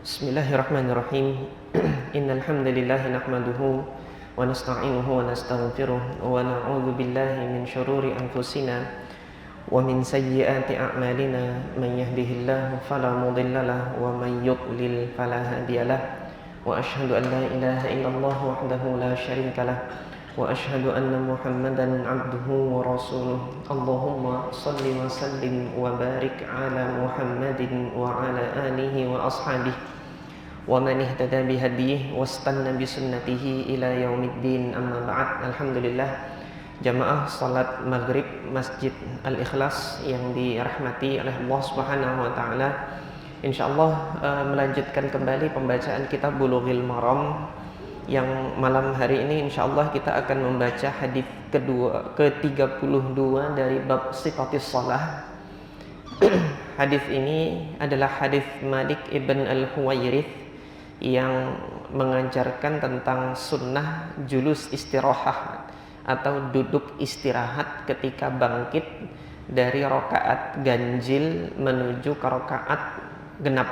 Bismillahirrahmanirrahim. Innal hamdalillah nahmaduhu wa nasta'inuhu wa nastaghfiruh wa na'udzu billahi min shururi anfusina wa min sayyiati a'malina. Man yahdihillahu fala mudilla lahu wa man yudlil fala hadiyalah. Wa asyhadu an la ilaha illallah wahdahu la syarika lah wa asyhadu anna Muhammadan 'abduhu wa rasuluh. Allahumma shalli wa sallim wa barik ala Muhammadin wa ala alihi wa ashabihi wa man ihtada bihadyihi wastanna bisunnatihi ila yaumiddin, amma ba'd. Alhamdulillah, jamaah salat maghrib Masjid Al-Ikhlas yang dirahmati oleh Allah Subhanahu wa taala, insyaallah melanjutkan kembali pembacaan kitab Bulughil Maram, yang malam hari ini insyaallah kita akan membaca hadis ke-32 dari bab sifatis shalah. Hadis ini adalah hadis Malik ibn Al-Huwairits yang mengajarkan tentang sunnah julus istirahat atau duduk istirahat ketika bangkit dari rakaat ganjil menuju ke rakaat genap,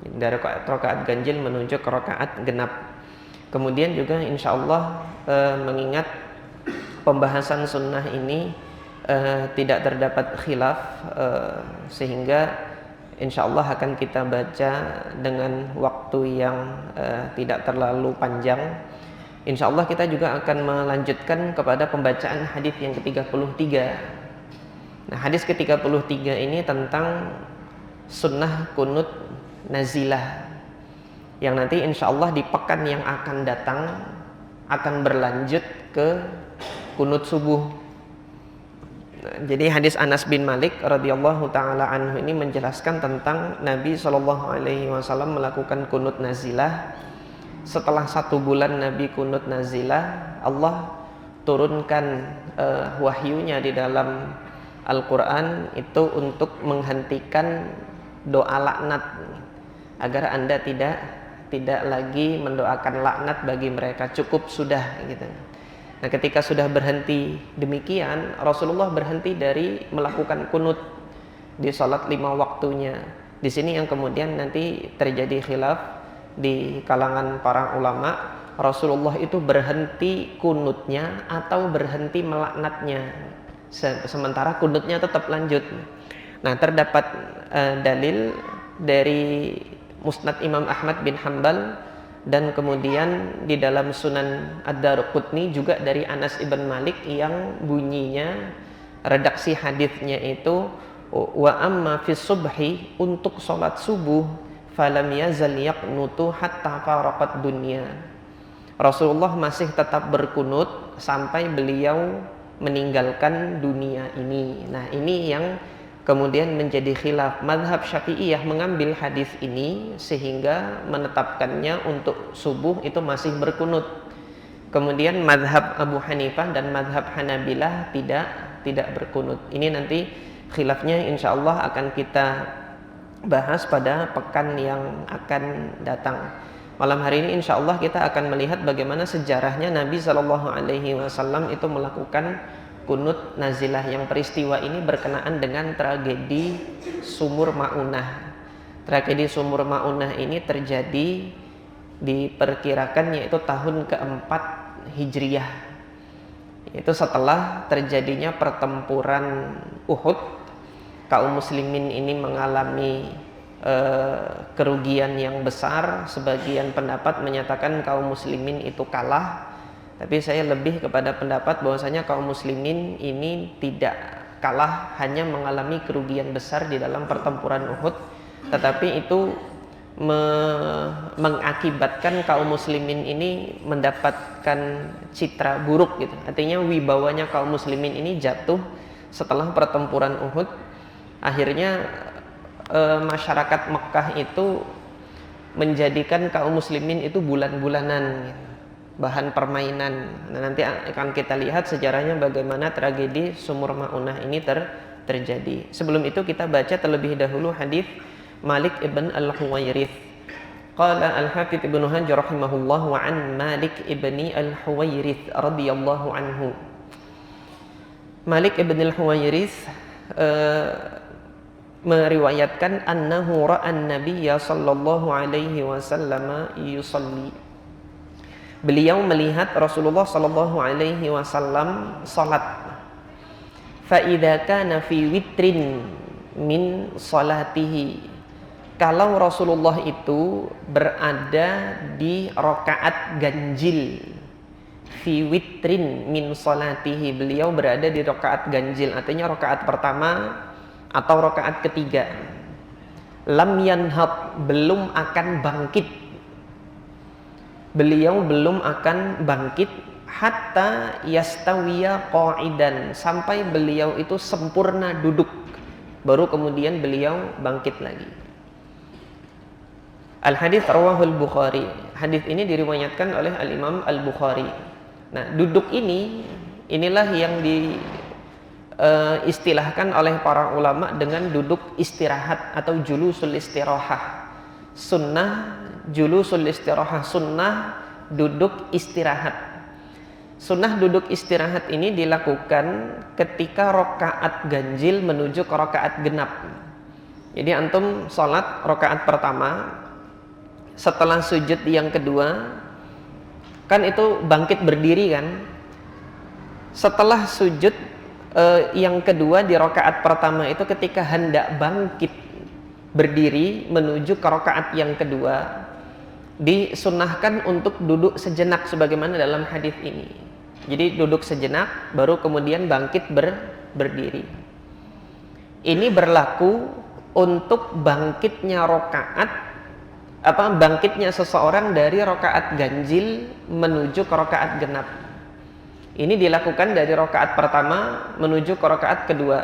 dari rakaat ganjil menuju ke rakaat genap. Kemudian juga insyaallah mengingat pembahasan sunnah ini tidak terdapat khilaf, sehingga insyaallah akan kita baca dengan waktu yang tidak terlalu panjang. Insyaallah kita juga akan melanjutkan kepada pembacaan hadis yang ke-33. Nah, hadis ke-33 ini tentang sunnah kunut nazilah, yang nanti insyaallah di pekan yang akan datang akan berlanjut ke kunut subuh. Jadi hadis Anas bin Malik radhiyallahu taala anhu ini menjelaskan tentang Nabi sallallahu alaihi wasallam melakukan kunut nazilah. Setelah 1 bulan Nabi kunut nazilah, Allah turunkan wahyunya di dalam Al-Qur'an itu untuk menghentikan doa laknat, agar Anda tidak lagi mendoakan laknat bagi mereka, cukup sudah gitu. Nah, ketika sudah berhenti demikian, Rasulullah berhenti dari melakukan kunut di salat 5 waktunya. Di sini yang kemudian nanti terjadi khilaf di kalangan para ulama, Rasulullah itu berhenti kunutnya atau berhenti melaknatnya, sementara kunutnya tetap lanjut. Nah, terdapat dalil dari Musnad Imam Ahmad bin Hanbal, dan kemudian di dalam Sunan Ad-Darqutni juga dari Anas ibn Malik, yang bunyinya redaksi hadisnya itu wa amma fi subhi, untuk salat subuh, falam yazal yaqnutu hatta faraqat dunya. Rasulullah masih tetap berkunut sampai beliau meninggalkan dunia ini. Nah, ini yang kemudian menjadi khilaf. Mazhab Syafi'iyah mengambil hadis ini sehingga menetapkannya untuk subuh itu masih berkunut. Kemudian mazhab Abu Hanifah dan mazhab Hanabilah tidak berkunut. Ini nanti khilafnya insyaallah akan kita bahas pada pekan yang akan datang. Malam hari ini insyaallah kita akan melihat bagaimana sejarahnya Nabi sallallahu alaihi wasallam itu melakukan kunut nazilah, yang peristiwa ini berkenaan dengan tragedi Sumur Ma'unah. Tragedi Sumur Ma'unah ini terjadi, diperkirakan yaitu tahun ke-4 Hijriyah. Itu setelah terjadinya pertempuran Uhud. Kaum muslimin ini mengalami kerugian yang besar. Sebagian pendapat menyatakan kaum muslimin itu kalah, tapi saya lebih kepada pendapat bahwasanya kaum muslimin ini tidak kalah, hanya mengalami kerugian besar di dalam pertempuran Uhud, tetapi itu mengakibatkan kaum muslimin ini mendapatkan citra buruk gitu. Artinya wibawanya kaum muslimin ini jatuh setelah pertempuran Uhud. Akhirnya masyarakat Mekah itu menjadikan kaum muslimin itu bulan-bulanan gitu, bahan permainan. Nah, nanti akan kita lihat sejarahnya bagaimana tragedi Sumur Ma'unah ini terjadi. Sebelum itu kita baca terlebih dahulu hadis Malik ibn Al-Huwairits. Qala Al-Hafidz Ibnu Hajar rahimahullah wa an Malik ibn Al-Huwairits radhiyallahu anhu. Malik ibn Al-Huwairits meriwayatkan annahu ra'an nabiyya sallallahu alaihi wasallam yusalli. Beliau melihat Rasulullah sallallahu alaihi wasallam salat. Fa idza kana fi witrin min salatihi. Kalau Rasulullah itu berada di rakaat ganjil, fi witrin min salatihi, beliau berada di rakaat ganjil, artinya rakaat pertama atau rakaat ketiga. Lam yanhad, belum akan bangkit. Beliau belum akan bangkit hatta yastawiya qa'idan, sampai beliau itu sempurna duduk, baru kemudian beliau bangkit lagi. Al-hadits rawahul Bukhari. Hadis ini diriwayatkan oleh Al-Imam Al-Bukhari. Nah, duduk inilah yang diistilahkan oleh para ulama dengan duduk istirahat atau julusul istirahah. Sunnah julusul istirahah, sunnah duduk istirahat. Sunnah duduk istirahat ini dilakukan ketika rakaat ganjil menuju ke rakaat genap. Jadi antum sholat rakaat pertama, setelah sujud yang kedua, kan itu bangkit berdiri kan. Setelah sujud yang kedua di rakaat pertama itu, ketika hendak bangkit berdiri menuju ke rakaat yang kedua, disunnahkan untuk duduk sejenak sebagaimana dalam hadis ini. Jadi duduk sejenak baru kemudian bangkit berdiri. Ini berlaku untuk bangkitnya bangkitnya seseorang dari rakaat ganjil menuju ke rakaat genap. Ini dilakukan dari rakaat pertama menuju ke rakaat kedua.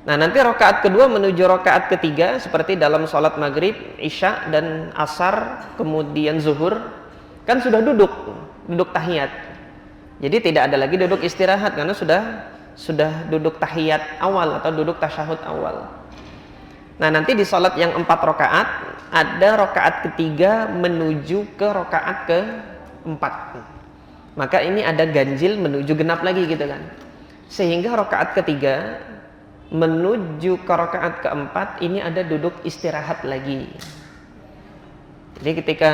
Nah, nanti rakaat kedua menuju rakaat ketiga seperti dalam sholat maghrib, isya, dan asar, kemudian zuhur, kan sudah duduk tahiyat. Jadi tidak ada lagi duduk istirahat karena sudah duduk tahiyat awal atau duduk tasyahud awal. Nah, nanti di sholat yang 4 rakaat ada rakaat ketiga menuju ke rakaat ke-4. Maka ini ada ganjil menuju genap lagi gitu kan. Sehingga rakaat ketiga menuju ke rakaat ke-4 ini ada duduk istirahat lagi. Jadi ketika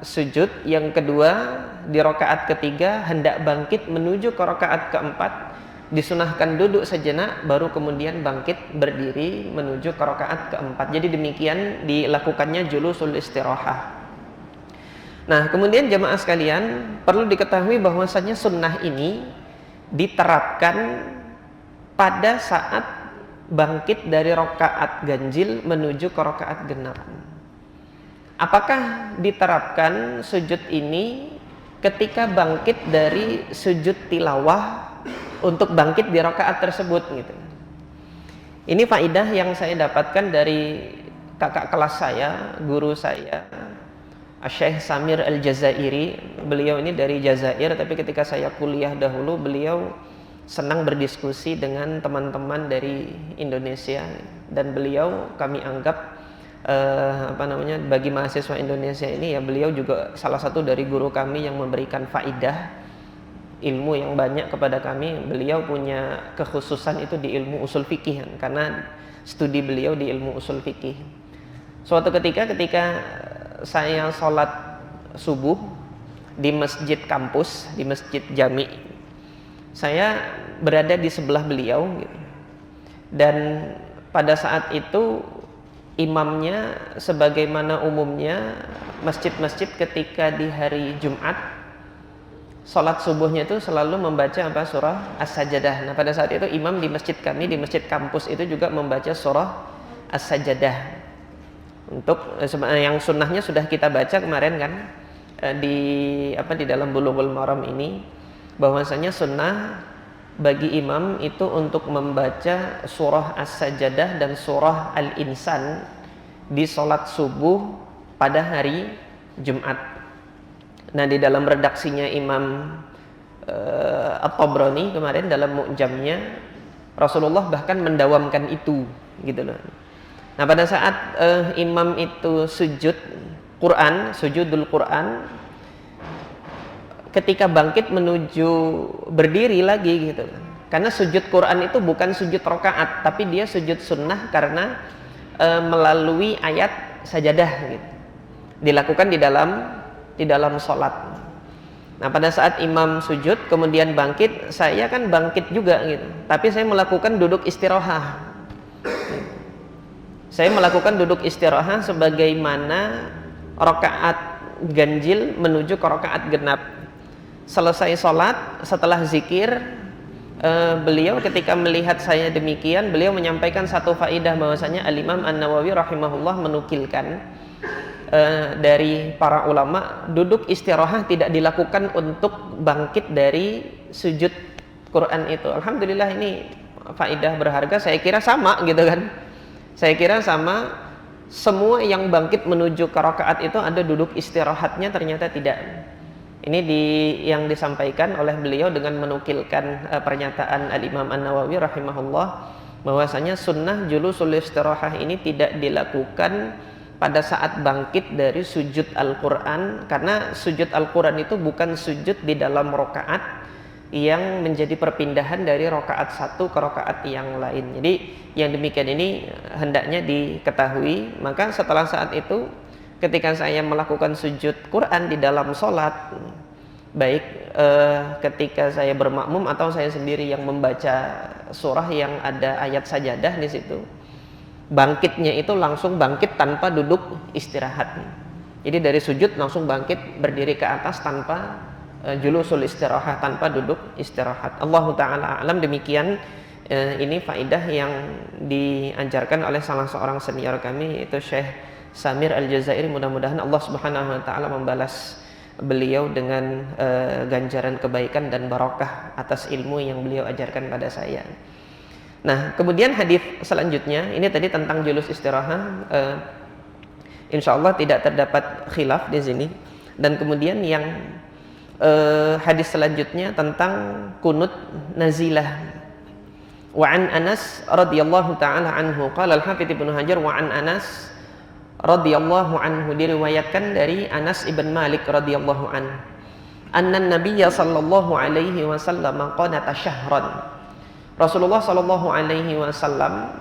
sujud yang kedua di rakaat ketiga hendak bangkit menuju ke rakaat ke-4, disunahkan duduk sejenak baru kemudian bangkit berdiri menuju ke rakaat ke-4. Jadi demikian dilakukannya julusul istirahah. Nah, kemudian jamaah sekalian, perlu diketahui bahwasanya sunnah ini diterapkan pada saat bangkit dari rakaat ganjil menuju ke rakaat genap. Apakah diterapkan sujud ini ketika bangkit dari sujud tilawah untuk bangkit di rakaat tersebut gitu? Ini faidah yang saya dapatkan dari kakak kelas saya, guru saya, Syekh Samir Al-Jazairi. Beliau ini dari Jazair, tapi ketika saya kuliah dahulu beliau senang berdiskusi dengan teman-teman dari Indonesia, dan beliau kami anggap bagi mahasiswa Indonesia ini ya, beliau juga salah satu dari guru kami yang memberikan faidah ilmu yang banyak kepada kami. Beliau punya kekhususan itu di ilmu usul fikih karena studi beliau di ilmu usul fikih. Suatu ketika saya sholat subuh di masjid kampus, di masjid Jami, saya berada di sebelah beliau gitu. Dan pada saat itu imamnya, sebagaimana umumnya masjid-masjid ketika di hari Jumat sholat subuhnya itu selalu membaca surah As-Sajdah. Nah, pada saat itu imam di masjid kami, di masjid kampus itu juga membaca surah As-Sajdah. Untuk yang sunnahnya sudah kita baca kemarin kan, di dalam Bulughul Maram ini, bahwasanya sunnah bagi imam itu untuk membaca surah As-Sajdah dan surah Al-Insan di sholat subuh pada hari Jumat. Nah, di dalam redaksinya Imam At-Tabrani kemarin dalam Mu'jamnya, Rasulullah bahkan mendawamkan itu gitu loh. Nah, pada saat imam itu sujudul Quran, ketika bangkit menuju berdiri lagi gitu, Karena sujud Quran itu bukan sujud rakaat, tapi dia sujud sunnah karena melalui ayat sajadah gitu. Dilakukan di dalam sholat. Nah, pada saat imam sujud kemudian bangkit, saya kan bangkit juga gitu. Tapi saya melakukan duduk istirahat. Saya melakukan duduk istirahat sebagaimana rakaat ganjil menuju ke rakaat genap. Selesai sholat, setelah zikir, beliau ketika melihat saya demikian, beliau menyampaikan satu faidah bahwasanya Al-Imam An-Nawawi rahimahullah menukilkan dari para ulama, duduk istirahat tidak dilakukan untuk bangkit dari sujud Quran itu. Alhamdulillah, ini faidah berharga. Saya kira sama gitu kan. Saya kira sama, semua yang bangkit menuju ke rakaat itu ada duduk istirahatnya, ternyata tidak. Ini yang disampaikan oleh beliau dengan menukilkan pernyataan Al-Imam An-Nawawi rahimahullah, bahwasanya sunnah julusul istirahah ini tidak dilakukan pada saat bangkit dari sujud Al-Quran, karena sujud Al-Quran itu bukan sujud di dalam rakaat yang menjadi perpindahan dari rakaat satu ke rakaat yang lain. Jadi yang demikian ini hendaknya diketahui. Maka setelah saat itu, ketika saya melakukan sujud Quran di dalam sholat, baik ketika saya bermakmum atau saya sendiri yang membaca surah yang ada ayat sajadah di situ, bangkitnya itu langsung bangkit tanpa duduk istirahat. Jadi dari sujud langsung bangkit berdiri ke atas tanpa julusul istirahat, tanpa duduk istirahat. Allahu ta'ala a'lam. Demikian ini faidah yang diajarkan oleh salah seorang senior kami, yaitu Syekh Samir Al-Jazairi. Mudah-mudahan Allah subhanahu wa ta'ala membalas beliau dengan ganjaran kebaikan dan barokah atas ilmu yang beliau ajarkan pada saya. Nah, kemudian hadis selanjutnya, ini tadi tentang julus istirahat, insyaallah tidak terdapat khilaf di sini. Dan kemudian yang hadis selanjutnya tentang kunut nazilah. Wa an Anas radhiyallahu taala anhu qala al-Hafidz Ibnu Hajar, wa an Anas radhiyallahu anhu, diriwayatkan dari Anas ibn Malik radhiyallahu anhu, anna Nabiyya sallallahu alaihi wasallam qanata syahran. Rasulullah sallallahu alaihi wasallam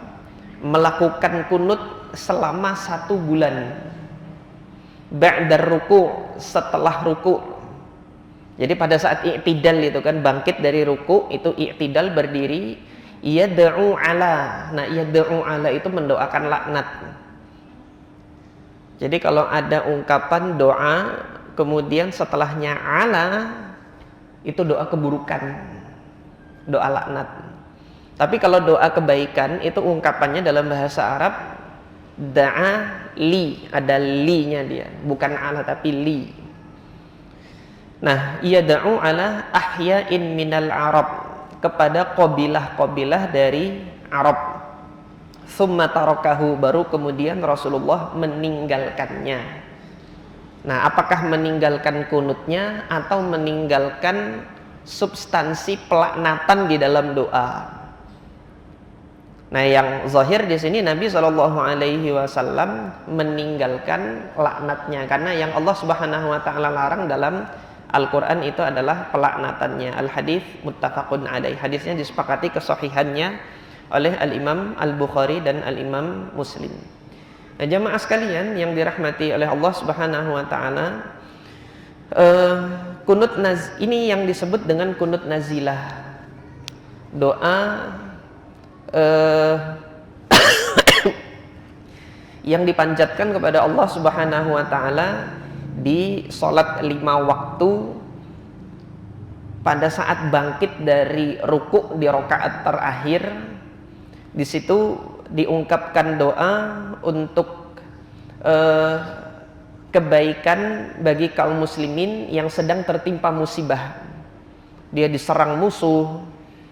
melakukan kunut selama 1 bulan. Ba'da ruku', setelah ruku'. Jadi pada saat i'tidal itu kan, bangkit dari ruku' itu i'tidal berdiri, yad'u ala. Nah, yad'u ala itu mendoakan laknat. Jadi kalau ada ungkapan doa kemudian setelahnya ala, itu doa keburukan, doa laknat. Tapi kalau doa kebaikan itu ungkapannya dalam bahasa Arab da'a li, ada li-nya dia, bukan ala tapi li. Nah, yad'u ala ahya'in minal Arab, kepada qabilah-qabilah dari Arab. Tsumma tarakahu, baru kemudian Rasulullah meninggalkannya. Nah, apakah meninggalkan kunutnya atau meninggalkan substansi pelaknatan di dalam doa? Nah, yang zahir di sini Nabi Shallallahu Alaihi Wasallam meninggalkan laknatnya, karena yang Allah Subhanahu Wa Taala larang dalam Al-Quran itu adalah pelaknatannya. Al-hadis muttafaqun alaih, hadisnya disepakati kesahihannya oleh Al-Imam Al-Bukhari dan Al-Imam Muslim. Nah, jamaah sekalian yang dirahmati oleh Allah Subhanahu Wa Taala, kunut ini yang disebut dengan kunut nazilah, doa yang dipanjatkan kepada Allah Subhanahu Wa Taala di sholat 5 waktu pada saat bangkit dari ruku' di rakaat terakhir. Di situ diungkapkan doa untuk kebaikan bagi kaum muslimin yang sedang tertimpa musibah. Dia diserang musuh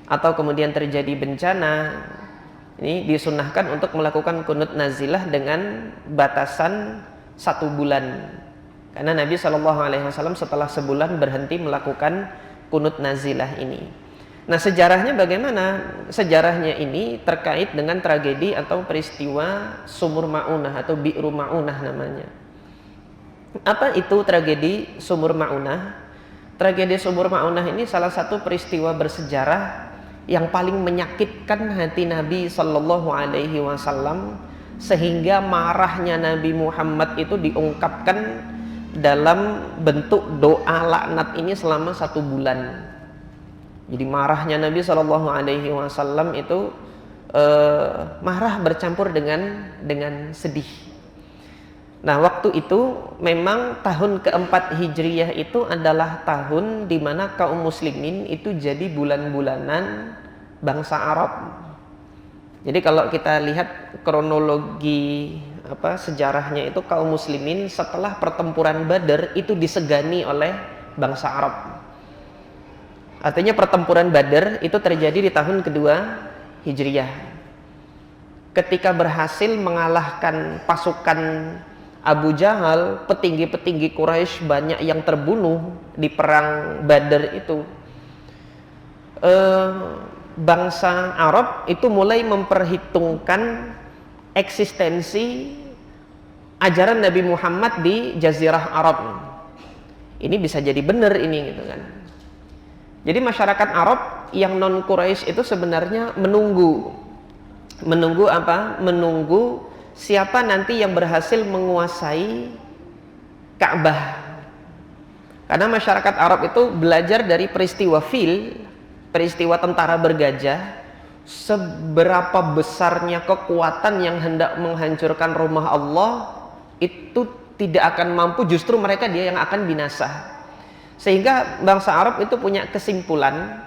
atau kemudian terjadi bencana. Ini disunahkan untuk melakukan kunut nazilah dengan batasan 1 bulan. Karena Nabi SAW setelah sebulan berhenti melakukan kunut nazilah ini. Nah, sejarahnya bagaimana? Sejarahnya ini terkait dengan tragedi atau peristiwa Sumur Ma'unah atau Bi'ru Ma'unah namanya. Apa itu tragedi Sumur Ma'unah? Tragedi Sumur Ma'unah ini salah satu peristiwa bersejarah yang paling menyakitkan hati Nabi Shallallahu Alaihi Wasallam, sehingga marahnya Nabi Muhammad itu diungkapkan dalam bentuk doa laknat ini selama 1 bulan. Jadi marahnya Nabi Shallallahu Alaihi Wasallam itu marah bercampur dengan sedih. Nah, waktu itu memang tahun keempat Hijriyah itu adalah tahun di mana kaum muslimin itu jadi bulan-bulanan bangsa Arab. Jadi kalau kita lihat kronologi sejarahnya itu, kaum muslimin setelah pertempuran Badar itu disegani oleh bangsa Arab. Artinya pertempuran Badar itu terjadi di tahun kedua Hijriyah. Ketika berhasil mengalahkan pasukan Abu Jahal, petinggi-petinggi Quraisy banyak yang terbunuh di perang Badar itu. Bangsa Arab itu mulai memperhitungkan eksistensi ajaran Nabi Muhammad di Jazirah Arab. Ini bisa jadi benar ini gitu kan. Jadi masyarakat Arab yang non Quraisy itu sebenarnya menunggu apa? Menunggu siapa nanti yang berhasil menguasai Ka'bah. Karena masyarakat Arab itu belajar dari peristiwa Fil, peristiwa tentara bergajah, seberapa besarnya kekuatan yang hendak menghancurkan rumah Allah itu tidak akan mampu, justru mereka dia yang akan binasa. Sehingga bangsa Arab itu punya kesimpulan,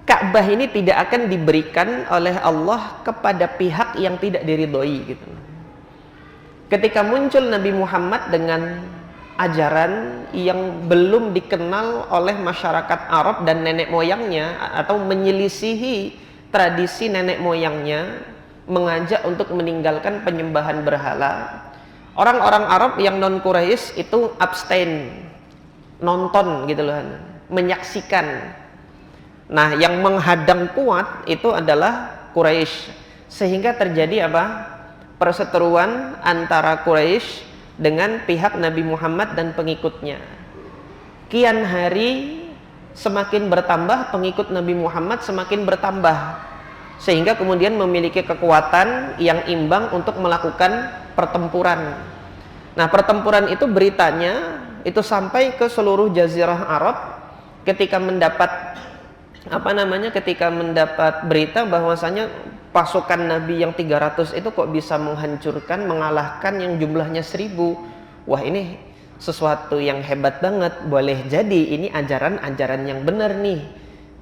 Ka'bah ini tidak akan diberikan oleh Allah kepada pihak yang tidak diridhoi gitu. Ketika muncul Nabi Muhammad dengan ajaran yang belum dikenal oleh masyarakat Arab dan nenek moyangnya, atau menyelisihi tradisi nenek moyangnya, mengajak untuk meninggalkan penyembahan berhala, orang-orang Arab yang non Quraisy itu abstain, nonton gitu loh, menyaksikan. Nah, yang menghadang kuat itu adalah Quraisy, sehingga terjadi apa? Perseteruan antara Quraisy dengan pihak Nabi Muhammad dan pengikutnya. Kian hari semakin bertambah pengikut Nabi Muhammad, semakin bertambah, sehingga kemudian memiliki kekuatan yang imbang untuk melakukan pertempuran. Nah, pertempuran itu beritanya itu sampai ke seluruh Jazirah Arab ketika mendapat ketika mendapat berita bahwasanya pasukan Nabi yang 300 itu kok bisa menghancurkan, mengalahkan yang jumlahnya 1000. Wah, ini sesuatu yang hebat banget, boleh jadi ini ajaran-ajaran yang benar nih.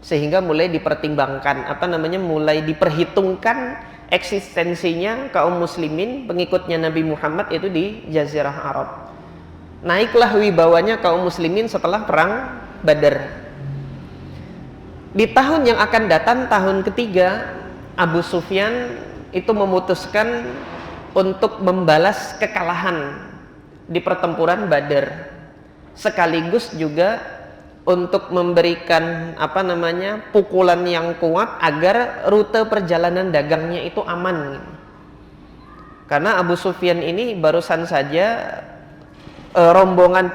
Sehingga mulai dipertimbangkan, mulai diperhitungkan eksistensinya kaum muslimin, pengikutnya Nabi Muhammad itu di Jazirah Arab. Naiklah wibawanya kaum muslimin setelah perang Badar. Di tahun yang akan datang, tahun ketiga, Abu Sufyan itu memutuskan untuk membalas kekalahan di pertempuran Badar, sekaligus juga untuk memberikan pukulan yang kuat agar rute perjalanan dagangnya itu aman. Karena Abu Sufyan ini barusan saja rombongan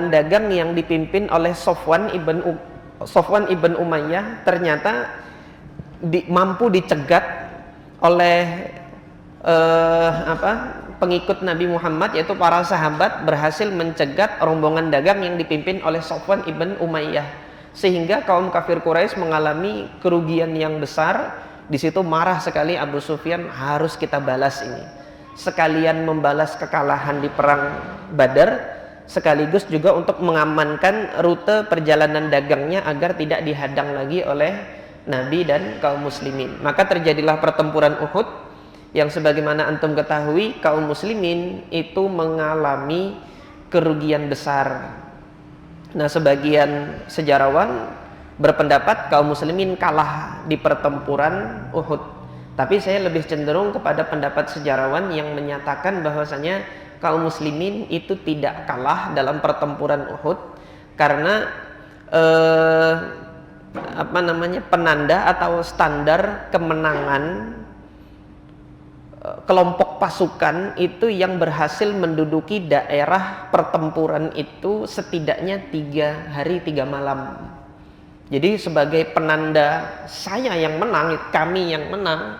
dagang yang dipimpin oleh Sofwan ibn Umayyah ternyata mampu dicegat oleh pengikut Nabi Muhammad, yaitu para sahabat berhasil mencegat rombongan dagang yang dipimpin oleh Sofwan ibn Umayyah, sehingga kaum kafir Quraisy mengalami kerugian yang besar. Di situ marah sekali Abu Sufyan, harus kita balas ini, sekalian membalas kekalahan di perang Badar, sekaligus juga untuk mengamankan rute perjalanan dagangnya agar tidak dihadang lagi oleh Nabi dan kaum muslimin. Maka terjadilah pertempuran Uhud, yang sebagaimana antum ketahui kaum muslimin itu mengalami kerugian besar. Nah, sebagian sejarawan berpendapat kaum muslimin kalah di pertempuran Uhud, tapi saya lebih cenderung kepada pendapat sejarawan yang menyatakan bahwasanya kaum muslimin itu tidak kalah dalam pertempuran Uhud, karena penanda atau standar kemenangan kelompok pasukan itu yang berhasil menduduki daerah pertempuran itu setidaknya 3 hari 3 malam. Jadi sebagai penanda saya yang menang, kami yang menang,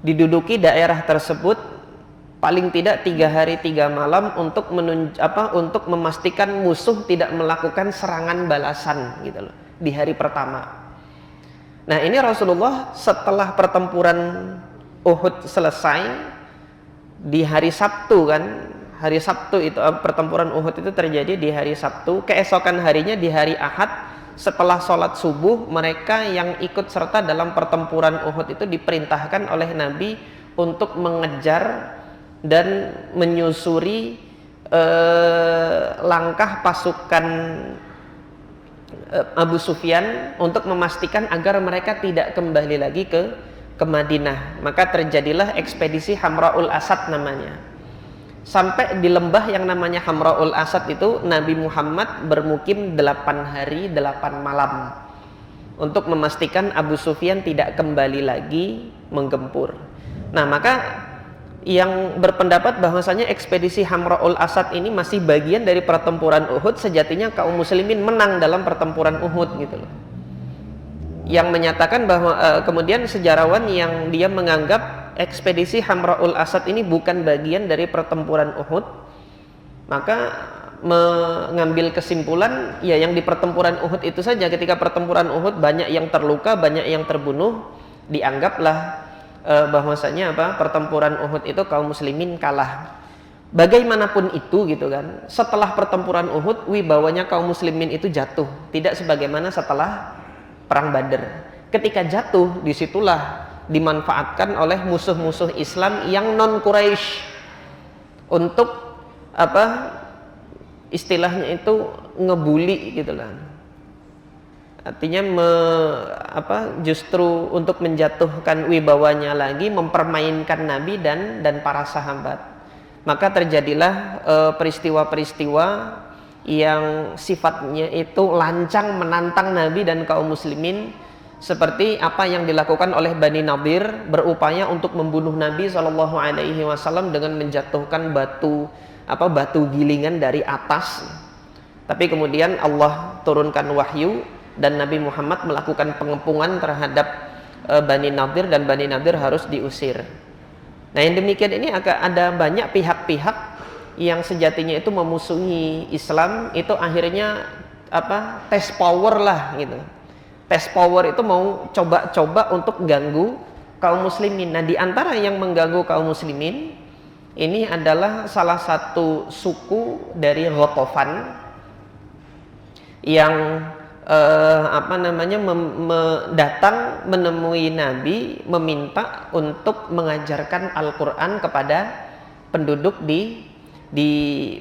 diduduki daerah tersebut paling tidak 3 hari 3 malam untuk untuk memastikan musuh tidak melakukan serangan balasan gitu loh di hari pertama. Nah, ini Rasulullah setelah pertempuran Uhud selesai di hari Sabtu kan. Hari Sabtu itu pertempuran Uhud itu terjadi di hari Sabtu. Keesokan harinya di hari Ahad setelah sholat subuh, mereka yang ikut serta dalam pertempuran Uhud itu diperintahkan oleh Nabi untuk mengejar dan menyusuri langkah pasukan Abu Sufyan untuk memastikan agar mereka tidak kembali lagi ke Madinah. Maka terjadilah ekspedisi Hamraul Asad namanya. Sampai di lembah yang namanya Hamraul Asad itu Nabi Muhammad bermukim 8 hari 8 malam untuk memastikan Abu Sufyan tidak kembali lagi menggempur. Nah, maka yang berpendapat bahwasanya ekspedisi Hamraul Asad ini masih bagian dari pertempuran Uhud, sejatinya kaum muslimin menang dalam pertempuran Uhud gitu loh. Yang menyatakan bahwa kemudian sejarawan yang dia menganggap ekspedisi Hamraul Asad ini bukan bagian dari pertempuran Uhud, maka mengambil kesimpulan ya yang di pertempuran Uhud itu saja. Ketika pertempuran Uhud banyak yang terluka, banyak yang terbunuh, dianggaplah bahwasanya pertempuran Uhud itu kaum muslimin kalah. Bagaimanapun itu gitu kan, setelah pertempuran Uhud wibawanya kaum muslimin itu jatuh, tidak sebagaimana setelah perang Badar. Ketika jatuh, disitulah dimanfaatkan oleh musuh-musuh Islam yang non Quraisy untuk istilahnya itu ngebully gitu lah. Artinya justru untuk menjatuhkan wibawanya lagi, mempermainkan Nabi dan para sahabat. Maka terjadilah peristiwa-peristiwa yang sifatnya itu lancang menantang Nabi dan kaum muslimin, seperti apa yang dilakukan oleh Bani Nadir, berupaya untuk membunuh Nabi SAW dengan menjatuhkan batu gilingan dari atas. Tapi kemudian Allah turunkan wahyu dan Nabi Muhammad melakukan pengepungan terhadap Bani Nadir, dan Bani Nadir harus diusir. Nah, yang demikian ini ada banyak pihak-pihak yang sejatinya itu memusuhi Islam, itu akhirnya test power lah gitu. Test power itu mau coba-coba untuk ganggu kaum muslimin. Nah, di antara yang mengganggu kaum muslimin ini adalah salah satu suku dari Ghatafan yang datang menemui Nabi, meminta untuk mengajarkan Al-Quran kepada penduduk di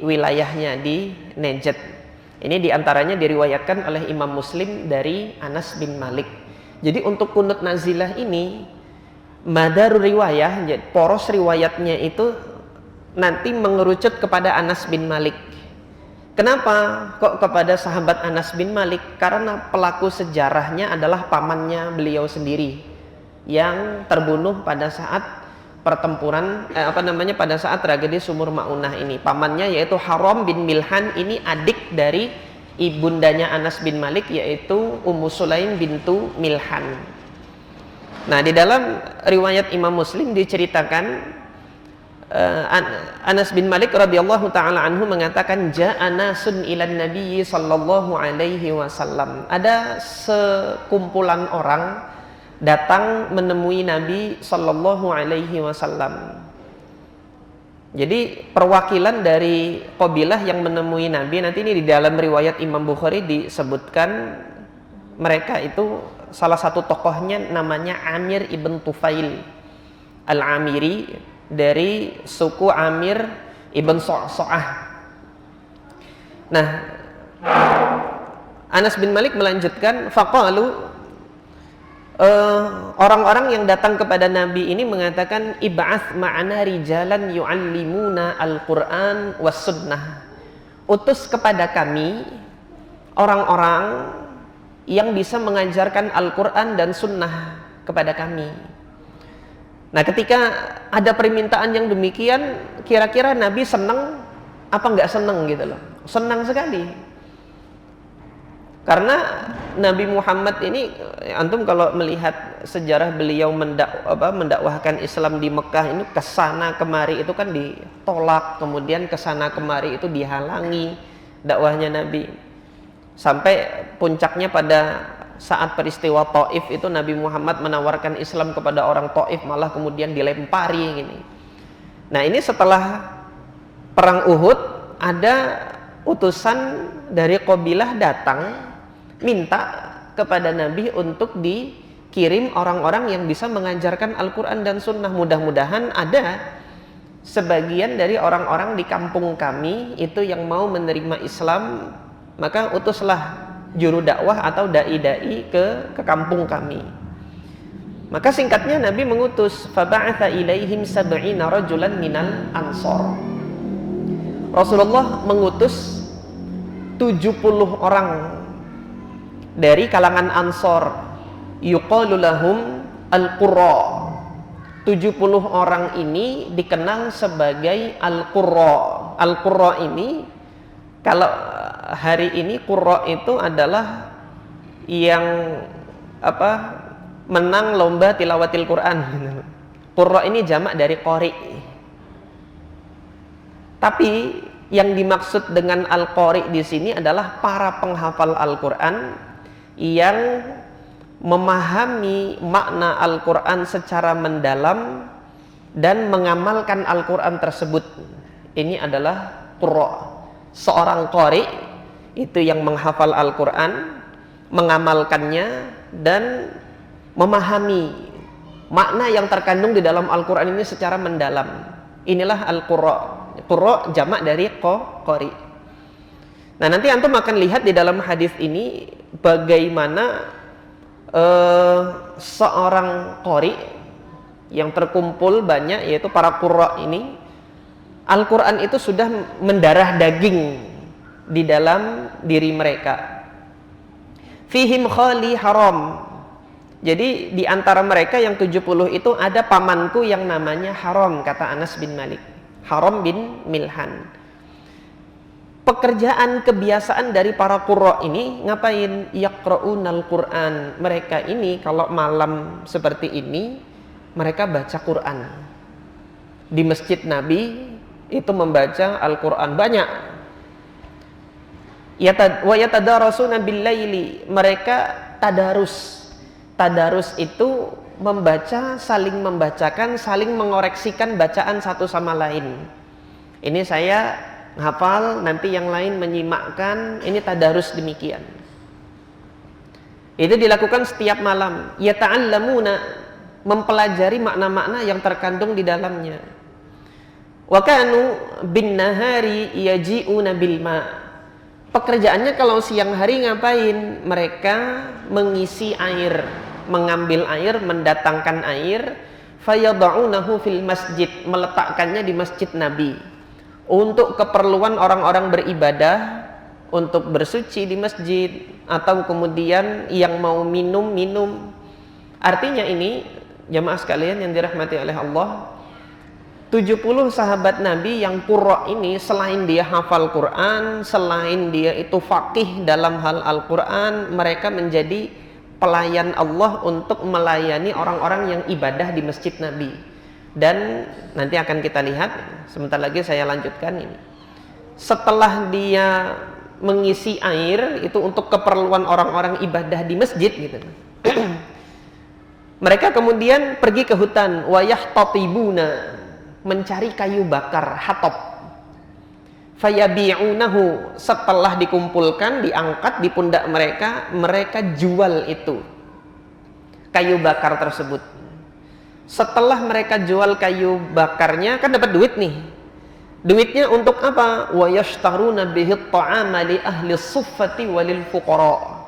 wilayahnya di Najd. Ini diantaranya diriwayatkan oleh Imam Muslim dari Anas bin Malik. Jadi untuk kunut nazilah ini madarul riwayah, poros riwayatnya itu nanti mengerucut kepada Anas bin Malik. Kenapa kok kepada sahabat Anas bin Malik? Karena pelaku sejarahnya adalah pamannya beliau sendiri yang terbunuh pada saat pertempuran pada saat tragedi Sumur Maunah ini. Pamannya yaitu Haram bin Milhan, ini adik dari ibundanya Anas bin Malik yaitu Ummu Sulaim bintu Milhan. Nah, di dalam riwayat Imam Muslim diceritakan Anas bin Malik radhiyallahu taala anhu mengatakan, ja'ana sun ilan nabiyyi sallallahu alaihi wasallam. Ada sekumpulan orang datang menemui Nabi sallallahu alaihi wasallam. Jadi perwakilan dari qabilah yang menemui Nabi, nanti ini di dalam riwayat Imam Bukhari disebutkan mereka itu salah satu tokohnya namanya Amir ibn Tufail Al-Amiri dari suku Amir ibn So'ah. Nah, Anas bin Malik melanjutkan, faqalu, orang-orang yang datang kepada Nabi ini mengatakan, ib'ath ma'ana rijalan yu'allimuna al-Quran was sunnah. Utus kepada kami orang-orang yang bisa mengajarkan Al-Quran dan sunnah kepada kami. Nah, ketika ada permintaan yang demikian, kira-kira Nabi senang apa nggak senang gitu loh? Senang sekali. Karena Nabi Muhammad ini, antum kalau melihat sejarah beliau mendakwahkan Islam di Mekah ini, kesana kemari itu kan ditolak, kemudian kesana kemari itu dihalangi dakwahnya Nabi, sampai puncaknya pada saat peristiwa Taif itu Nabi Muhammad menawarkan Islam kepada orang Taif, malah kemudian dilempari gini. Nah, ini setelah perang Uhud ada utusan dari kabilah datang minta kepada Nabi untuk dikirim orang-orang yang bisa mengajarkan Al-Quran dan Sunnah. Mudah-mudahan ada sebagian dari orang-orang di kampung kami itu yang mau menerima Islam, maka utuslah juru dakwah atau dai-dai ke kampung kami. Maka singkatnya Nabi mengutus, faba'atha ilaihim sab'ina rajulan minal ansor. Rasulullah mengutus 70 orang dari kalangan Ansor, yuqalu lahum al-qurra. 70 orang ini dikenal sebagai al-qurra. Al-qurra ini, kalau hari ini qurra itu adalah yang menang lomba tilawatil Quran. Qurra ini jamak dari qari. Tapi yang dimaksud dengan al-qari di sini adalah para penghafal Al-Quran yang memahami makna Al-Quran secara mendalam dan mengamalkan Al-Quran tersebut. Ini adalah qurra. Seorang qari itu yang menghafal Al-Quran, mengamalkannya dan memahami makna yang terkandung di dalam Al-Quran ini secara mendalam. Inilah al-qurra. Qurra jamak dari qari. Nah, nanti antum akan lihat di dalam hadis ini bagaimana seorang qari yang terkumpul banyak, yaitu para qurra ini, Al-Quran itu sudah mendarah daging di dalam diri mereka. Fihim khali haram. Jadi di antara mereka yang 70 itu ada pamanku yang namanya Haram, kata Anas bin Malik. Haram bin Milhan. Pekerjaan kebiasaan dari para qurra ini ngapain? Yaqra'unal Qur'an. Mereka ini kalau malam seperti ini mereka baca Quran. Di masjid Nabi itu membaca Al-Quran banyak. Wa yatadarasuna bil-laili. Mereka tadarus. Tadarus itu membaca, saling membacakan, saling mengoreksikan bacaan satu sama lain. Ini saya hafal, nanti yang lain menyimakkan. Ini tadarus demikian. Itu dilakukan setiap malam. Yata'allamuna, mempelajari makna-makna yang terkandung di dalamnya. Wa kanu bin nahari yaji'una bil ma. Pekerjaannya kalau siang hari ngapain? Mereka mengisi air, mengambil air, mendatangkan air, fayad'unahu fil masjid, meletakkannya di masjid Nabi untuk keperluan orang-orang beribadah, untuk bersuci di masjid, atau kemudian yang mau minum. Artinya ini jamaah sekalian yang dirahmati oleh Allah, 70 sahabat Nabi yang qurra ini, selain dia hafal Quran, selain dia itu faqih dalam hal Al-Quran, mereka menjadi pelayan Allah untuk melayani orang-orang yang ibadah di masjid Nabi. Dan nanti akan kita lihat, sebentar lagi saya lanjutkan ini. Setelah dia mengisi air itu untuk keperluan orang-orang ibadah di masjid gitu. Mereka kemudian pergi ke hutan, wayahtatibuna, mencari kayu bakar, hatab. Fayabi'unahu, setelah dikumpulkan, diangkat di pundak mereka, mereka jual itu kayu bakar tersebut. Setelah mereka jual kayu bakarnya, kan dapat duit nih. Duitnya untuk apa? Wa yashtaruna bihi ta'ama li ahli suffati walil fuqara.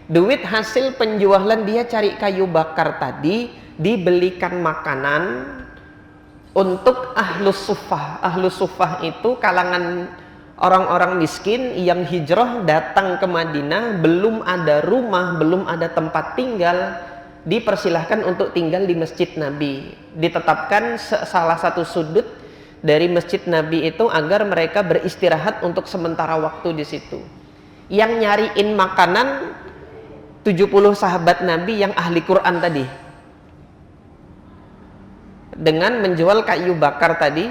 Duit hasil penjualan dia cari kayu bakar tadi, dibelikan makanan untuk ahlus suffah. Ahlus suffah itu kalangan orang-orang miskin yang hijrah datang ke Madinah, belum ada rumah, belum ada tempat tinggal, dipersilahkan untuk tinggal di masjid Nabi. Ditetapkan salah satu sudut dari masjid Nabi itu agar mereka beristirahat untuk sementara waktu di situ. yang nyariin makanan 70 sahabat Nabi yang ahli Quran tadi. Dengan menjual kayu bakar tadi,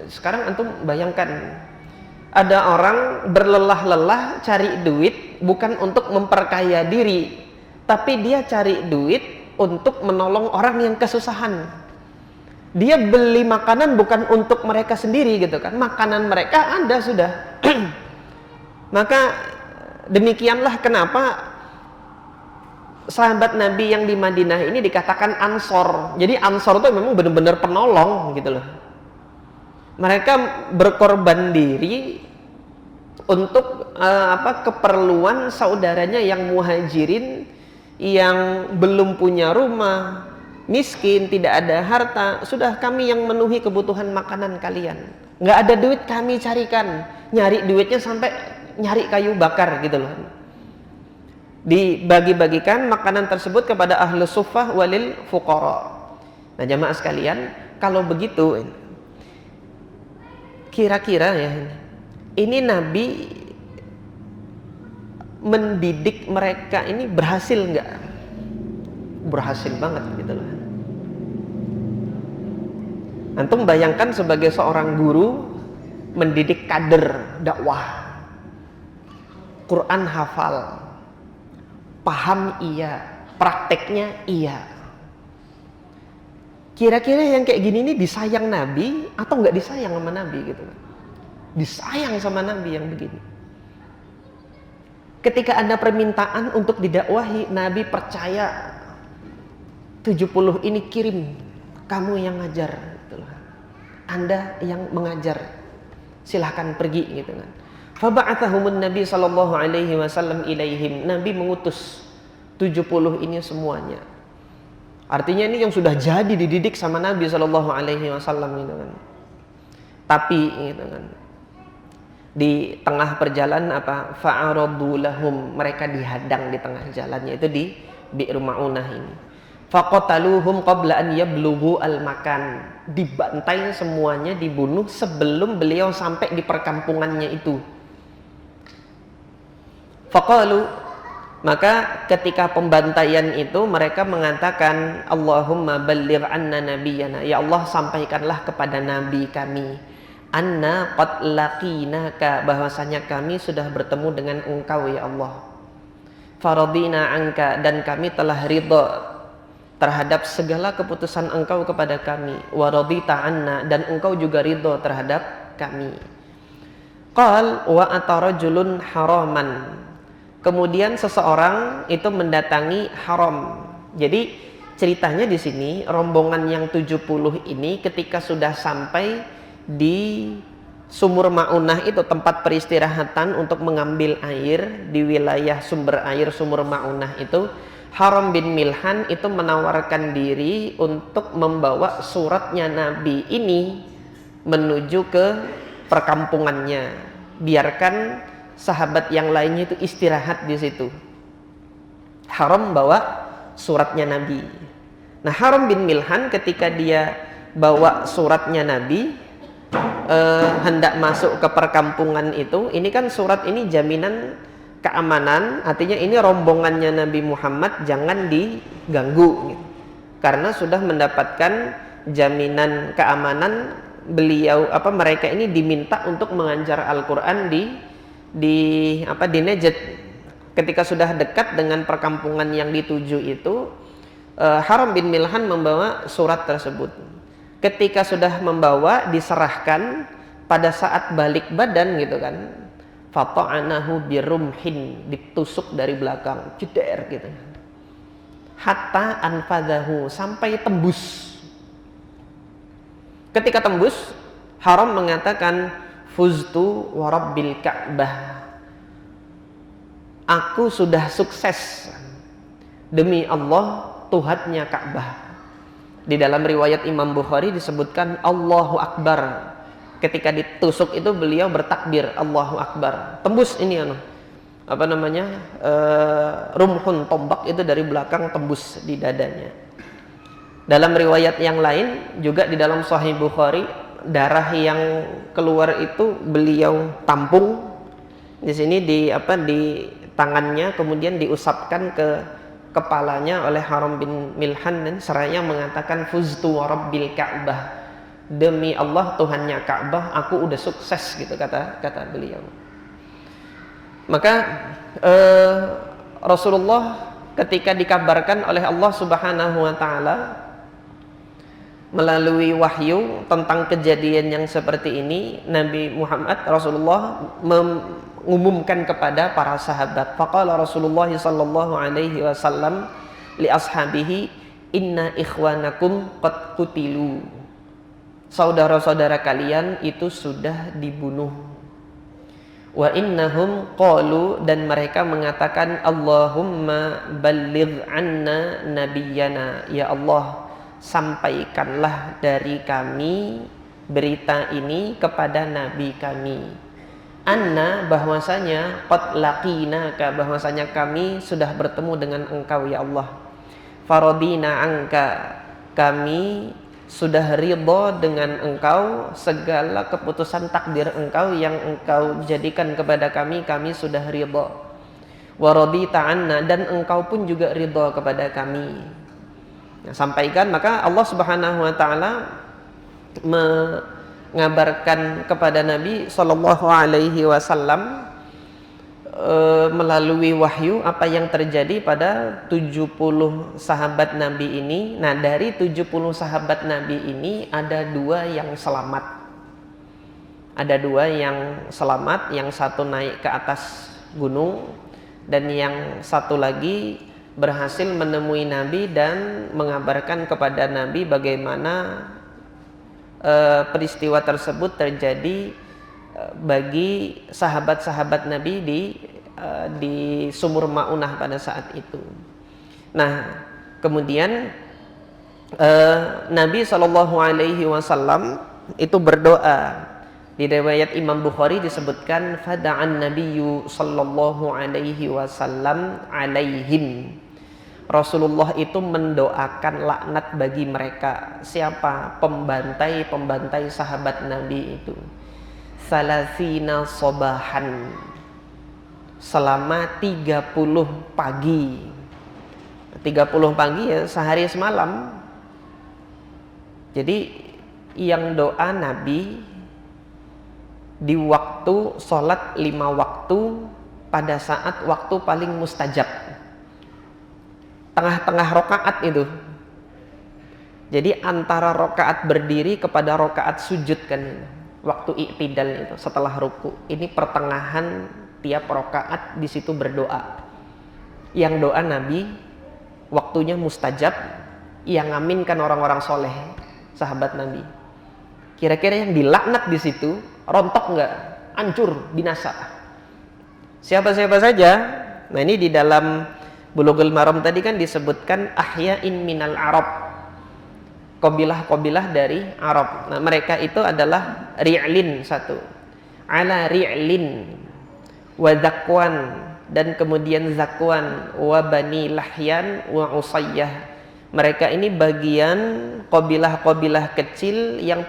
sekarang antum bayangkan, ada orang berlelah-lelah cari duit bukan untuk memperkaya diri, tapi dia cari duit untuk menolong orang yang kesusahan. Dia beli makanan bukan untuk mereka sendiri gitu kan, makanan mereka ada sudah. Maka demikianlah kenapa sahabat Nabi yang di Madinah ini dikatakan Ansor. Jadi Ansor itu memang benar-benar penolong gitu loh. Mereka berkorban diri untuk keperluan saudaranya yang muhajirin, yang belum punya rumah, miskin, tidak ada harta. Sudah, kami yang memenuhi kebutuhan makanan kalian. Nggak ada duit, kami carikan. Nyari duitnya sampai nyari kayu bakar gitu loh. Dibagi-bagikan makanan tersebut kepada ahlu suffah walil fuqara. Nah jamaah sekalian, kalau begitu kira-kira ya, ini Nabi mendidik mereka ini berhasil nggak? Berhasil banget gitu loh. Antum bayangkan sebagai seorang guru mendidik kader dakwah, Quran hafal, paham iya, prakteknya iya. Kira-kira yang kayak gini ini disayang Nabi atau nggak disayang sama Nabi gitu? Disayang sama Nabi yang begini. Ketika ada permintaan untuk didakwahi, Nabi percaya 70 ini kirim, kamu yang ngajar gitu. Anda yang mengajar, silahkan pergi gitu kan. Faba'athahumun Nabi sallallahu alaihi wasallam ilaihim. Nabi mengutus 70 ini semuanya. Artinya ini yang sudah jadi dididik sama Nabi sallallahu alaihi wasallam gitu kan. Tapi gitu kan, di tengah perjalanan fa'aradu lahum, mereka dihadang di tengah jalannya itu di Bi'r Ma'unah ini. Faqataluhum qabla an yablughu al-makan. Dibantai semuanya, dibunuh sebelum beliau sampai di perkampungannya itu. Faqalu, maka ketika pembantaian itu mereka mengatakan, Allahumma balligh anna nabiyyana, ya Allah sampaikanlah kepada nabi kami, anna qad laqinaka, bahwasanya kami sudah bertemu dengan engkau ya Allah. Faradina anka, dan kami telah ridha terhadap segala keputusan engkau kepada kami. Wa radita anna, dan engkau juga ridha terhadap kami. Qal wa atarajulun haraman, kemudian seseorang itu mendatangi haram. Jadi ceritanya di sini rombongan yang 70 ini ketika sudah sampai di sumur Ma'unah itu, tempat peristirahatan untuk mengambil air di wilayah sumber air sumur Ma'unah itu, Haram bin Milhan itu menawarkan diri untuk membawa suratnya Nabi ini menuju ke perkampungannya. Biarkan sahabat yang lainnya itu istirahat di situ. Haram bawa suratnya Nabi. Nah, Haram bin Milhan ketika dia bawa suratnya Nabi, hendak masuk ke perkampungan itu, ini kan surat ini jaminan keamanan, artinya ini rombongannya Nabi Muhammad jangan diganggu gitu. Karena sudah mendapatkan jaminan keamanan, beliau mereka ini diminta untuk mengajar Al-Qur'an di Najd. Ketika sudah dekat dengan perkampungan yang dituju itu, Haram bin Milhan membawa surat tersebut. Ketika sudah membawa, diserahkan, pada saat balik badan gitu kan, fata'anahu birumhin, ditusuk dari belakang, jeder gitu, hatta anfadahu, sampai tembus. Ketika tembus, Haram mengatakan, fuztu wa rabbil Ka'bah, aku sudah sukses demi Allah Tuhannya Ka'bah. Di dalam riwayat Imam Bukhari disebutkan Allahu Akbar. Ketika ditusuk itu beliau bertakbir Allahu Akbar. Tembus ini rumhun, tombak itu dari belakang tembus di dadanya. Dalam riwayat yang lain juga di dalam Sahih Bukhari, darah yang keluar itu beliau tampung Di sini di tangannya kemudian diusapkan ke kepalanya oleh Haram bin Milhan dan seraya mengatakan fuztu wa rabbil Ka'bah, demi Allah Tuhannya Ka'bah aku udah sukses gitu kata beliau. Maka Rasulullah ketika dikabarkan oleh Allah Subhanahu wa taala melalui wahyu tentang kejadian yang seperti ini, Nabi Muhammad Rasulullah mengumumkan kepada para sahabat. Faqala Rasulullah sallallahu alaihi wasallam li ashabihi inna ikhwanakum qad qutilu. Saudara-saudara kalian itu sudah dibunuh. Wa innahum qalu, dan mereka mengatakan Allahumma balligh anna nabiyyana, ya Allah sampaikanlah dari kami berita ini kepada nabi kami, anna bahwasanya qad laqinaka, bahwasanya kami sudah bertemu dengan engkau ya Allah, faradina anka, kami sudah ridha dengan engkau, segala keputusan takdir engkau yang engkau jadikan kepada kami sudah ridha, waradita anna, dan engkau pun juga ridha kepada kami. Nah, sampaikan, maka Allah Subhanahu wa taala mengabarkan kepada Nabi sallallahu alaihi wasallam melalui wahyu apa yang terjadi pada 70 sahabat Nabi ini. Nah, dari 70 sahabat Nabi ini ada 2 yang selamat. Ada 2 yang selamat, yang satu naik ke atas gunung dan yang satu lagi berhasil menemui Nabi dan mengabarkan kepada Nabi bagaimana peristiwa tersebut terjadi bagi sahabat-sahabat Nabi di Sumur Ma'unah pada saat itu. Nah, kemudian Nabi SAW itu berdoa. Di riwayat Imam Bukhari disebutkan fada'an nabiyyu sallallahu alaihi wasallam alaihim. Rasulullah itu mendoakan laknat bagi mereka. Siapa? Pembantai sahabat Nabi itu. Salasina sobahan, selama 30 pagi. 30 pagi ya sehari semalam. Jadi yang doa Nabi di waktu sholat 5 waktu pada saat waktu paling mustajab, tengah-tengah rokaat itu. Jadi antara rokaat berdiri kepada rokaat sujud kan, waktu iktidal itu setelah ruku. Ini pertengahan tiap rokaat, di situ berdoa. Yang doa Nabi waktunya mustajab, yang ngaminkan orang-orang soleh, sahabat Nabi. Kira-kira yang dilaknat di situ rontok nggak? Hancur, binasa. Siapa-siapa saja? Nah, ini di dalam Bulughul Maram tadi kan disebutkan ahya'in minal Arab, qabilah-qabilah dari Arab. Nah, mereka itu adalah Ri'lin satu, ala Ri'lin wa Zakwan, dan kemudian Zakwan, wa Bani Lahyan wa Usayyah. Mereka ini bagian qabilah-qabilah kecil yang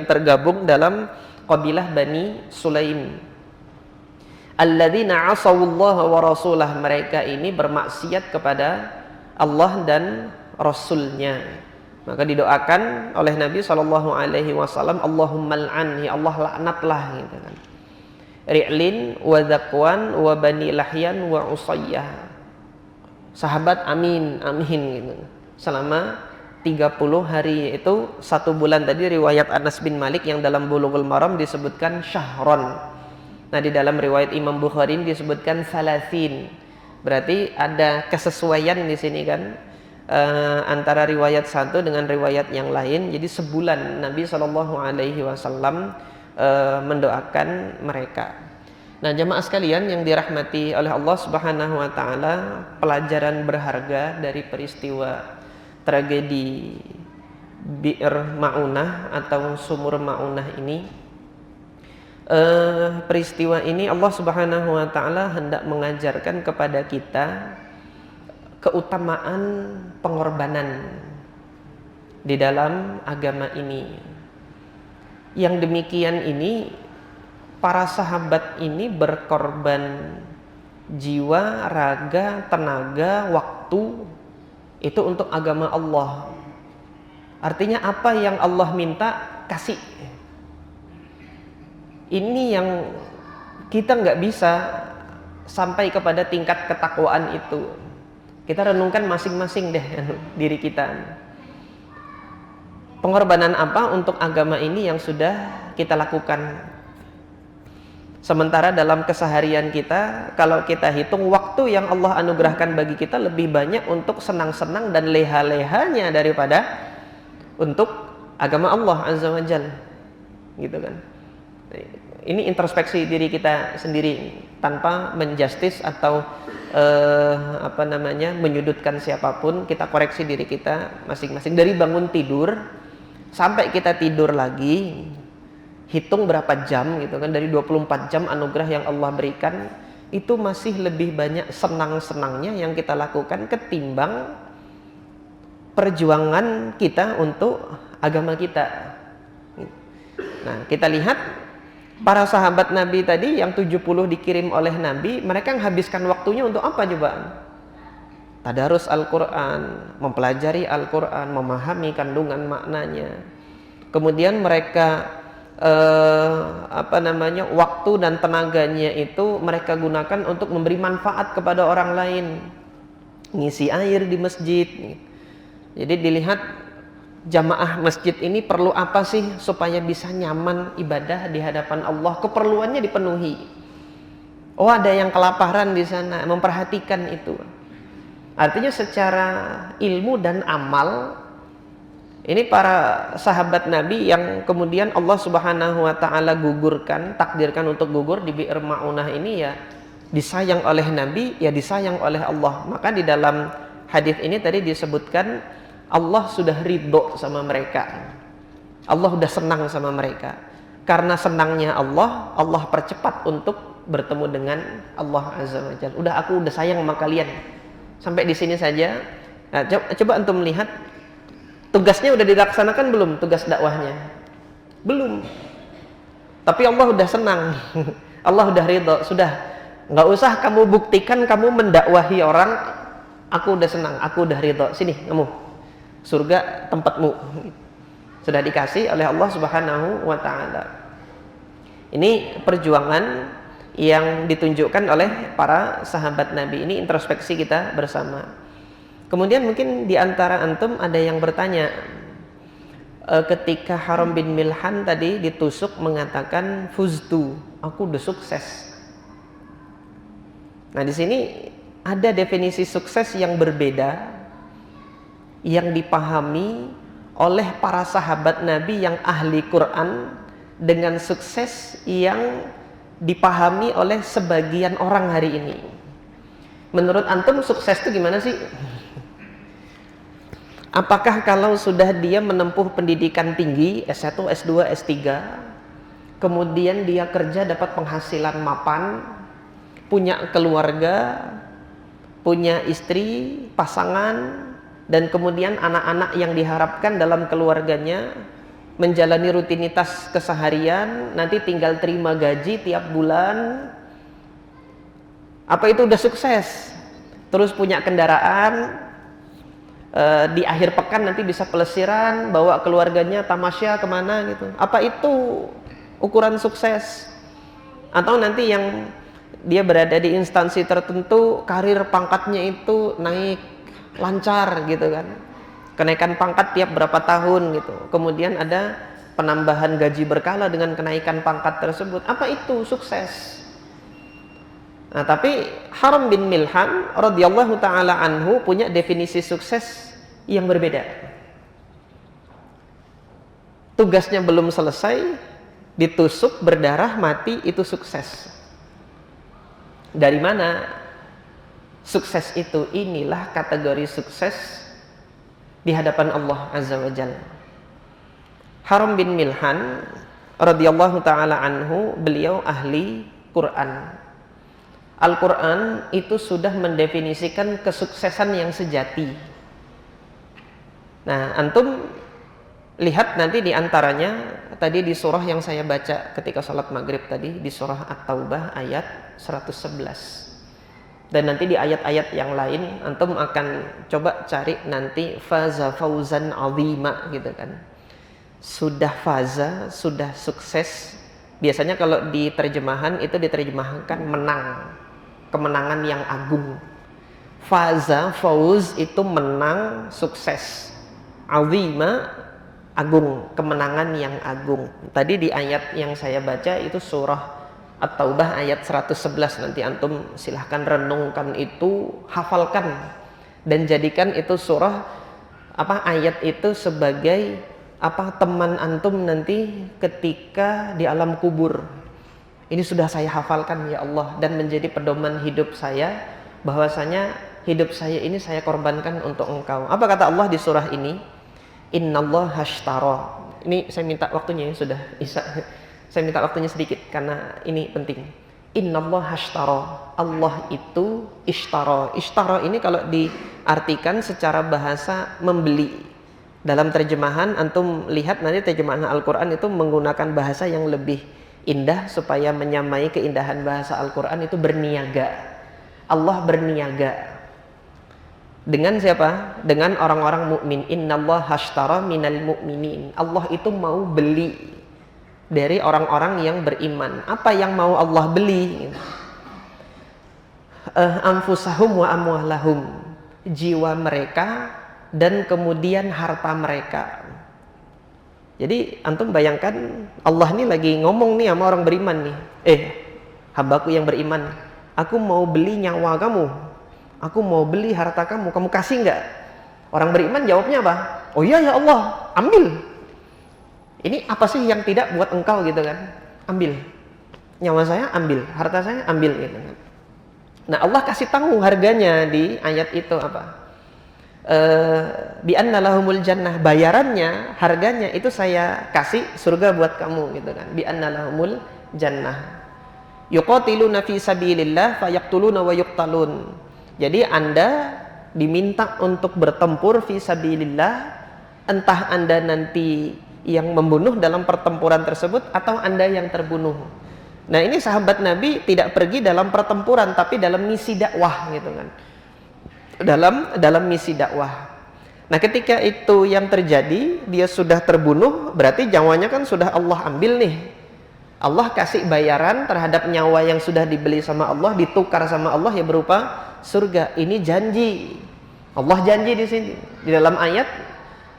tergabung dalam qabilah Bani Sulaim. Alladzina asawullaha wa rasulah, mereka ini bermaksiat kepada Allah dan Rasulnya. Maka didoakan oleh Nabi SAW, Allahumma al'an, ya Allah laknatlah gitu kan. Ri'lin wa Zakwan wa Bani Lahyan wa Usayyah. Sahabat amin, amin gitu. Selama 30 hari, itu 1 bulan. Tadi riwayat Anas bin Malik yang dalam Bulughul Maram disebutkan syahron. Nah, di dalam riwayat Imam Bukhari disebutkan salasin. Berarti ada kesesuaian di sini kan, antara riwayat satu dengan riwayat yang lain. Jadi sebulan Nabi SAW mendoakan mereka. Nah, jamaah sekalian yang dirahmati oleh Allah Subhanahu wa taala, pelajaran berharga dari peristiwa tragedi Bi'r Ma'unah atau Sumur Ma'unah ini. Peristiwa ini Allah Subhanahu wa taala hendak mengajarkan kepada kita keutamaan pengorbanan di dalam agama ini. Yang demikian ini para sahabat ini berkorban jiwa, raga, tenaga, waktu itu untuk agama Allah. Artinya apa yang Allah minta, kasih. Ini yang kita nggak bisa sampai kepada tingkat ketakwaan itu. Kita renungkan masing-masing deh diri kita. Pengorbanan apa untuk agama ini yang sudah kita lakukan? Sementara dalam keseharian kita, kalau kita hitung waktu yang Allah anugerahkan bagi kita lebih banyak untuk senang-senang dan leha-lehanya daripada untuk agama Allah Azza wa Jalla. Gitu kan. Ini introspeksi diri kita sendiri tanpa menjustis atau menyudutkan siapapun. Kita koreksi diri kita masing-masing dari bangun tidur sampai kita tidur lagi. Hitung berapa jam gitu kan, dari 24 jam anugerah yang Allah berikan, itu masih lebih banyak senang-senangnya yang kita lakukan ketimbang perjuangan kita untuk agama kita. Nah, kita lihat para sahabat Nabi tadi yang 70 dikirim oleh Nabi, mereka menghabiskan waktunya untuk apa coba? Tadarus Al-Quran, mempelajari Al-Quran, memahami kandungan maknanya. Kemudian mereka waktu dan tenaganya itu mereka gunakan untuk memberi manfaat kepada orang lain, ngisi air di masjid. Jadi dilihat jamaah masjid ini perlu apa sih supaya bisa nyaman ibadah di hadapan Allah, keperluannya dipenuhi. Oh, ada yang kelaparan di sana, memperhatikan itu. Artinya secara ilmu dan amal, ini para sahabat Nabi yang kemudian Allah Subhanahu wa taala gugurkan, takdirkan untuk gugur di Bi'r Ma'unah ini, ya disayang oleh Nabi, ya disayang oleh Allah. Maka di dalam hadis ini tadi disebutkan Allah sudah ridho sama mereka. Allah sudah senang sama mereka. Karena senangnya Allah, Allah percepat untuk bertemu dengan Allah Azza wa Jalla. Aku udah sayang sama kalian. Sampai di sini saja. Nah, coba antum melihat, tugasnya udah dilaksanakan belum, tugas dakwahnya? Belum. Tapi Allah udah senang. Allah udah ridho. Sudah, nggak usah kamu buktikan kamu mendakwahi orang. Aku udah senang, aku udah ridho. Sini kamu, surga tempatmu. Sudah dikasih oleh Allah Subhanahu wa taala. Ini perjuangan yang ditunjukkan oleh para sahabat Nabi. Ini introspeksi kita bersama. Kemudian mungkin di antara antum ada yang bertanya, ketika Haram bin Milhan tadi ditusuk mengatakan fuztu, aku udah sukses. Nah, di sini ada definisi sukses yang berbeda yang dipahami oleh para sahabat Nabi yang ahli Quran dengan sukses yang dipahami oleh sebagian orang hari ini. Menurut antum sukses itu gimana sih? Apakah kalau sudah dia menempuh pendidikan tinggi, S1, S2, S3, kemudian dia kerja dapat penghasilan mapan, punya keluarga, punya istri, pasangan, dan kemudian anak-anak yang diharapkan dalam keluarganya, menjalani rutinitas keseharian, nanti tinggal terima gaji tiap bulan, apa itu udah sukses? Terus punya kendaraan, di akhir pekan nanti bisa pelesiran, bawa keluarganya tamasya kemana gitu. Apa itu ukuran sukses? Atau nanti yang dia berada di instansi tertentu, karir pangkatnya itu naik lancar gitu kan, kenaikan pangkat tiap berapa tahun gitu, kemudian ada penambahan gaji berkala dengan kenaikan pangkat tersebut. Apa itu sukses? Nah, tapi Haram bin Milhan radhiyallahu taala anhu punya definisi sukses yang berbeda. Tugasnya belum selesai, ditusuk, berdarah, mati, itu sukses. Dari mana sukses itu? Inilah kategori sukses di hadapan Allah Azza wa Jalla. Haram bin Milhan radhiyallahu taala anhu, beliau ahli Quran. Al-Quran itu sudah mendefinisikan kesuksesan yang sejati. Nah, antum Lihat nanti di antaranya tadi di surah yang saya baca ketika sholat maghrib tadi, di surah At-Taubah ayat 111. Dan nanti di ayat-ayat yang lain antum akan coba cari nanti faza fauzan azima gitu kan. Sudah faza, sudah sukses. Biasanya kalau di terjemahan itu diterjemahkan menang, kemenangan yang agung. Faza, fauz itu menang, sukses. Azima, agung, kemenangan yang agung. Tadi di ayat yang saya baca itu surah At-Taubah ayat 111. Nanti antum silahkan renungkan itu, hafalkan dan jadikan itu surah ayat itu sebagai teman antum nanti ketika di alam kubur. Ini sudah saya hafalkan ya Allah, dan menjadi pedoman hidup saya, bahwasanya hidup saya ini saya korbankan untuk Engkau. Apa kata Allah di surah ini? Innallaha hashtara. Ini saya minta waktunya ya, sudah Isa. Saya minta waktunya sedikit karena ini penting. Innallaha hashtara. Allah itu ishtara. Ishtara ini kalau diartikan secara bahasa membeli. Dalam terjemahan antum lihat nanti terjemahan Al-Qur'an itu menggunakan bahasa yang lebih indah supaya menyamai keindahan bahasa Al-Qur'an, itu berniaga. Allah berniaga. Dengan siapa? Dengan orang-orang mukmin. Innallaha hashtara minal mu'minin. Allah itu mau beli dari orang-orang yang beriman. Apa yang mau Allah beli? Anfusahum wa amwalahum. Jiwa mereka dan kemudian harta mereka. Jadi antum bayangkan Allah ini lagi ngomong nih sama orang beriman nih. Hambaku yang beriman, aku mau beli nyawa kamu, aku mau beli harta kamu, kamu kasih nggak? Orang beriman jawabnya apa? Oh iya ya Allah, ambil. Ini apa sih yang tidak buat engkau gitu kan? Ambil. Nyawa saya ambil, harta saya ambil gitu kan. Nah, Allah kasih tahu harganya di ayat itu apa? Bi anna lahumul jannah, bayarannya, harganya itu saya kasih surga buat kamu gitu kan. Bi anna lahumul jannah. Yuqatiluna fi sabilillah fayaqtuluna wa yuqtalun. Jadi Anda diminta untuk bertempur fi sabilillah, entah Anda nanti yang membunuh dalam pertempuran tersebut atau Anda yang terbunuh. Nah, ini sahabat Nabi tidak pergi dalam pertempuran tapi dalam misi dakwah gitu kan. Dalam misi dakwah. Nah, ketika itu yang terjadi, dia sudah terbunuh, berarti nyawanya kan sudah Allah ambil nih. Allah kasih bayaran terhadap nyawa yang sudah dibeli sama Allah, ditukar sama Allah ya berupa surga. Ini janji. Allah janji di sini. Di dalam ayat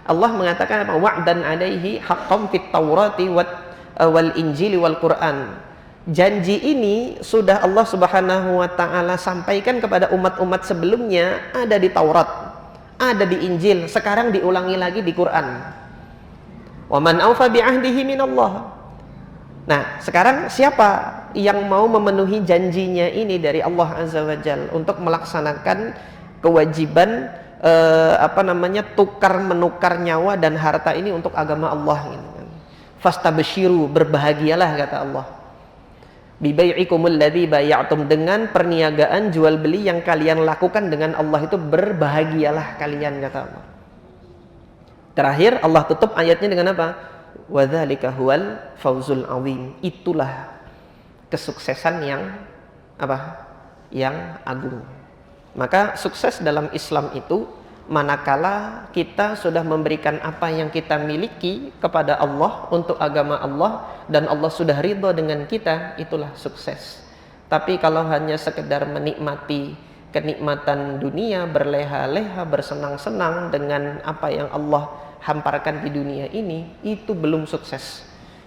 Allah mengatakan apa? Wa'dan 'alaihi haqqan fit Taurati wal Injili wal Qur'an. Janji ini sudah Allah Subhanahu wa taala sampaikan kepada umat-umat sebelumnya, ada di Taurat, ada di Injil, sekarang diulangi lagi di Quran. Wa man awfa bi 'ahdihi minallah. Nah, sekarang siapa yang mau memenuhi janjinya ini dari Allah Azza wa Jalla untuk melaksanakan kewajiban tukar menukar nyawa dan harta ini untuk agama Allah gitu kan. Fastabshiru, berbahagialah kata Allah. Bibai'ikumul ladzi bay'atum, dengan perniagaan jual beli yang kalian lakukan dengan Allah itu berbahagialah kalian kata Allah. Terakhir Allah tutup ayatnya dengan apa? Wadzalika huwal fauzul azim. Itulah kesuksesan yang yang agung. Maka sukses dalam Islam itu manakala kita sudah memberikan apa yang kita miliki kepada Allah untuk agama Allah dan Allah sudah ridho dengan kita, itulah sukses. Tapi kalau hanya sekedar menikmati kenikmatan dunia, berleha-leha, bersenang-senang dengan apa yang Allah hamparkan di dunia ini, itu belum sukses.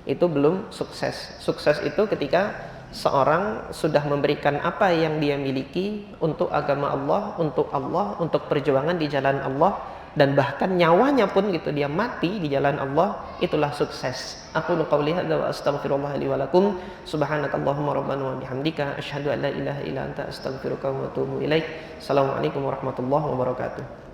Itu belum sukses. Sukses itu ketika seorang sudah memberikan apa yang dia miliki untuk agama Allah, untuk perjuangan di jalan Allah, dan bahkan nyawanya pun gitu, dia mati di jalan Allah, itulah sukses. Aku qouli hadza wa astaghfirullah li wa lakum. Subhanakallahumma rabbana wa bihamdika asyhadu an la ilaha illa anta astaghfiruka wa atubu ilaik. Assalamualaikum warahmatullahi wabarakatuh.